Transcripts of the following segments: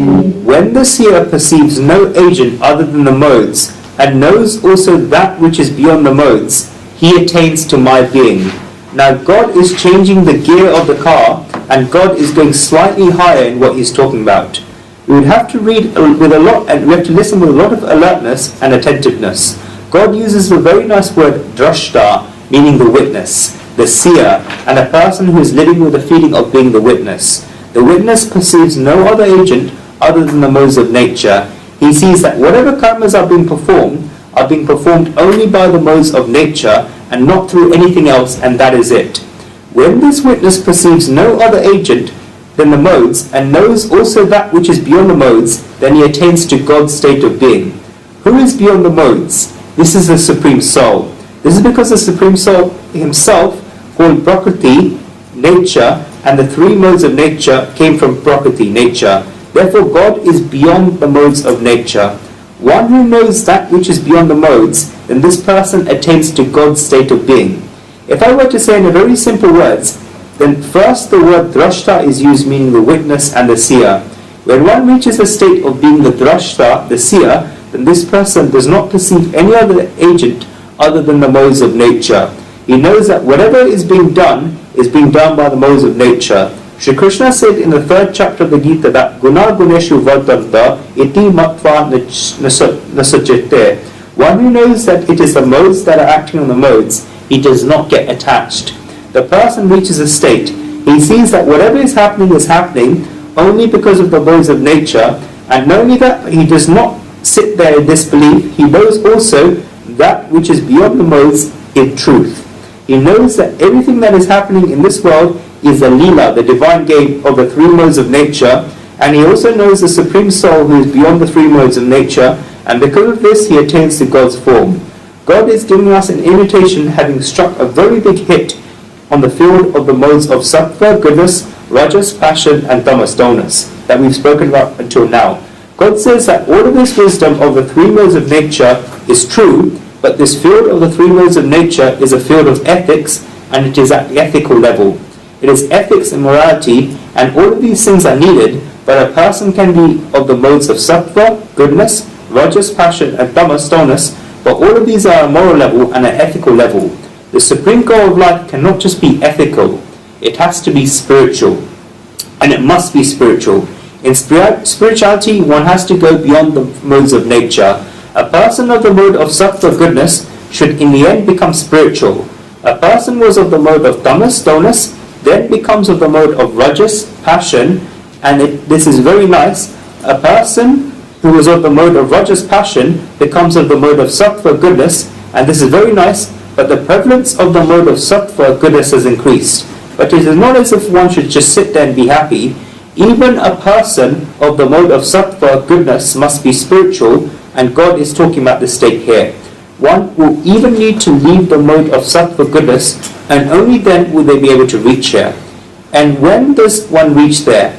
When the seer perceives no agent other than the modes, and knows also that which is beyond the modes, he attains to my being. Now God is changing the gear of the car, and God is going slightly higher in what he's talking about. We would have to read with a lot, and we have to listen with a lot of alertness and attentiveness. God uses the very nice word drashta, meaning the witness, the seer, and a person who is living with the feeling of being the witness. The witness perceives no other agent other than the modes of nature. He sees that whatever karmas are being performed only by the modes of nature and not through anything else, and that is it. When this witness perceives no other agent than the modes and knows also that which is beyond the modes, then he attains to God's state of being. Who is beyond the modes? This is the Supreme Soul. This is because the Supreme Soul himself, called Prakriti, nature, and the three modes of nature came from Prakriti, nature. Therefore God is beyond the modes of nature. One who knows that which is beyond the modes, then this person attains to God's state of being. If I were to say in very simple words, then first the word drashta is used, meaning the witness and the seer. When one reaches the state of being the drashta, the seer, then this person does not perceive any other agent other than the modes of nature. He knows that whatever is being done by the modes of nature. Shri Krishna said in the 3rd chapter of the Gita that Guna Guneshu Vardanta iti matva nasajete. One who knows that it is the modes that are acting on the modes, he does not get attached. The person reaches a state, he sees that whatever is happening only because of the modes of nature, and not only that, he does not sit there in disbelief, he knows also that which is beyond the modes in truth. He knows that everything that is happening in this world is the Leela, the divine game of the three modes of nature, and he also knows the Supreme Soul who is beyond the three modes of nature, and because of this he attains to God's form. God is giving us an invitation, having struck a very big hit on the field of the modes of sattva, goodness, rajas, passion, and tamas, dullness, that we've spoken about until now. God says that all of this wisdom of the three modes of nature is true, but this field of the three modes of nature is a field of ethics, and it is at the ethical level. It is ethics and morality, and all of these things are needed, but a person can be of the modes of sattva, goodness, rajas, passion, and tamas, dullness, but all of these are a moral level and an ethical level. The supreme goal of life cannot just be ethical, it has to be spiritual, and it must be spiritual. In spirituality, one has to go beyond the modes of nature. A person of the mode of sattva, goodness, should in the end become spiritual. A person was of the mode of tamas, dullness, then becomes of the mode of rajas, passion, and this is very nice. A person who was of the mode of rajas, passion, becomes of the mode of sattva, goodness, and this is very nice, but the prevalence of the mode of sattva, goodness, has increased. But it is not as if one should just sit there and be happy. Even a person of the mode of sattva, goodness, must be spiritual, and God is talking about this state here. One will even need to leave the mode of sattva, goodness, and only then will they be able to reach here. And when does one reach there?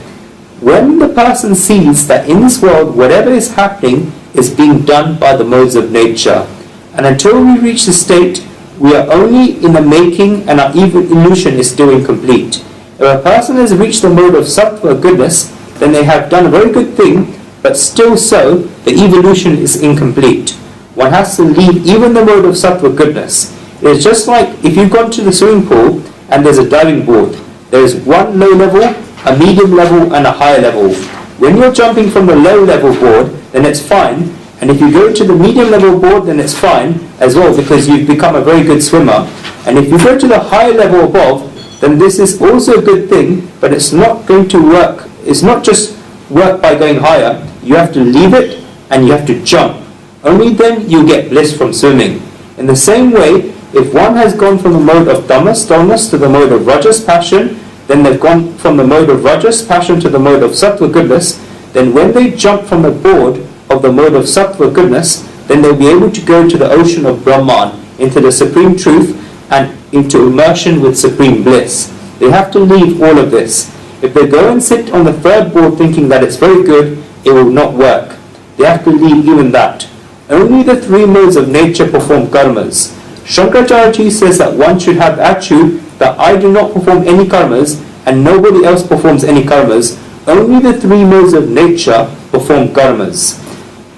When the person sees that in this world whatever is happening is being done by the modes of nature. And until we reach the state, we are only in the making, and our illusion is still incomplete. If a person has reached the mode of sattva, goodness, then they have done a very good thing, but still so, the evolution is incomplete. One has to leave even the mode of sattva, goodness. It is just like if you've gone to the swimming pool and there's a diving board. There is one low level, a medium level, and a higher level. When you're jumping from the low level board, then it's fine. And if you go to the medium level board, then it's fine as well, because you've become a very good swimmer. And if you go to the higher level above, then this is also a good thing, but it's not going to work. It's not just work by going higher. You have to leave it and you have to jump. Only then you get bliss from swimming. In the same way, if one has gone from the mode of tamas, dullness, to the mode of rajas, passion, then they've gone from the mode of rajas, passion, to the mode of sattva, goodness, then when they jump from the board of the mode of sattva, goodness, then they'll be able to go to the ocean of Brahman, into the supreme truth, and into immersion with supreme bliss. They have to leave all of this. If they go and sit on the third board thinking that it's very good, it will not work. They have to leave even that. Only the three modes of nature perform karmas. Shankaracharya says that one should have attitude that I do not perform any karmas and nobody else performs any karmas. only the three modes of nature perform karmas.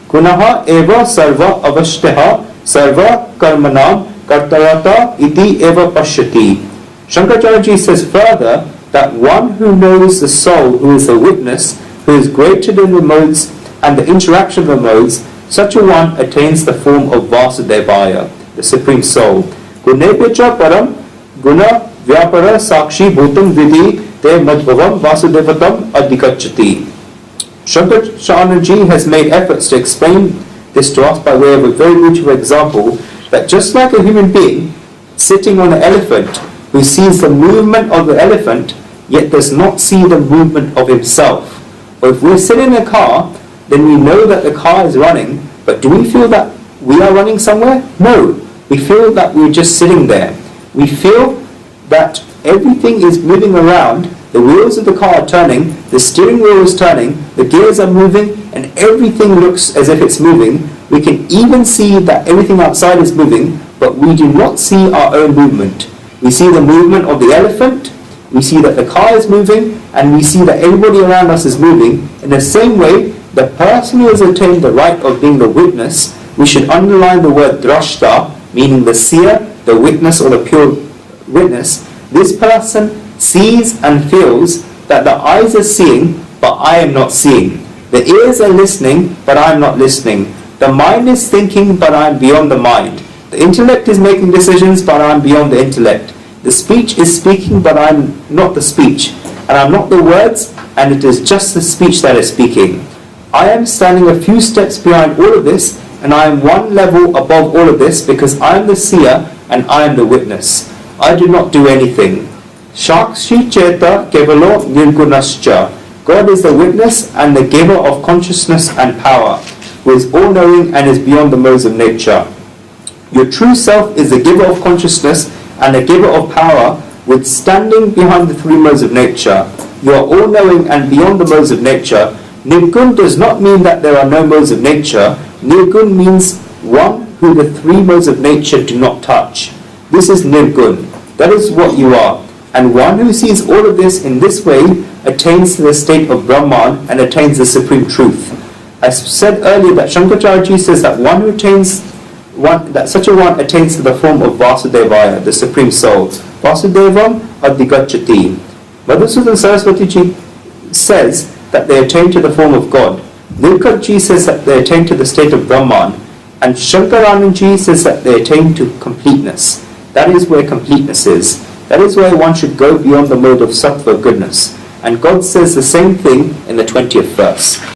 Gunaha eva sarva avashtyaha sarva karmanam kartarata iti eva pashyati. Shankaracharya says further that one who knows the soul, who is the witness, who is greater than the modes and the interaction of the modes, such a one attains the form of Vasudevaya, the Supreme Soul. Gunepecha param guna vyapara sakshi bhutam vidhi te madbhavam vasudevatam adhikachati. Shankaracharya has made efforts to explain this to us by way of a very beautiful example, that just like a human being sitting on an elephant who sees the movement of the elephant yet does not see the movement of himself. Or if we sit in a car, then we know that the car is running, but do we feel that we are running somewhere? No. We feel that we're just sitting there. We feel that everything is moving around, the wheels of the car are turning, the steering wheel is turning, the gears are moving, and everything looks as if it's moving. We can even see that everything outside is moving, but we do not see our own movement. We see the movement of the elephant, we see that the car is moving, and we see that everybody around us is moving. In the same way, the person who has attained the right of being the witness, we should underline the word drashta, meaning the seer, the witness, or the pure witness. This person sees and feels that the eyes are seeing, but I am not seeing. The ears are listening, but I am not listening. The mind is thinking, but I am beyond the mind. The intellect is making decisions, but I am beyond the intellect. The speech is speaking, but I am not the speech. And I am not the words, and it is just the speech that is speaking. I am standing a few steps behind all of this, and I am one level above all of this, because I am the seer and I am the witness. I do not do anything. Shakshi Cheta Kevalo Nirgunascha. God is the witness and the giver of consciousness and power, who is all-knowing and is beyond the modes of nature. Your true self is the giver of consciousness and the giver of power, with standing behind the three modes of nature. You are all-knowing and beyond the modes of nature. Nirgun does not mean that there are no modes of nature. Nirgun means one who the three modes of nature do not touch. This is Nirgun. That is what you are. And one who sees all of this in this way attains to the state of Brahman and attains the supreme truth. I said earlier that Shankaracharya says that that such a one attains to the form of Vasudevaya, the Supreme Soul. Vasudevam adhikachati. Madhusudan Saraswati ji says that they attain to the form of God. Nilkantji says that they attain to the state of Brahman. And Shankarananji says that they attain to completeness. That is where completeness is. That is where one should go beyond the mode of sattva goodness. And God says the same thing in the 20th verse.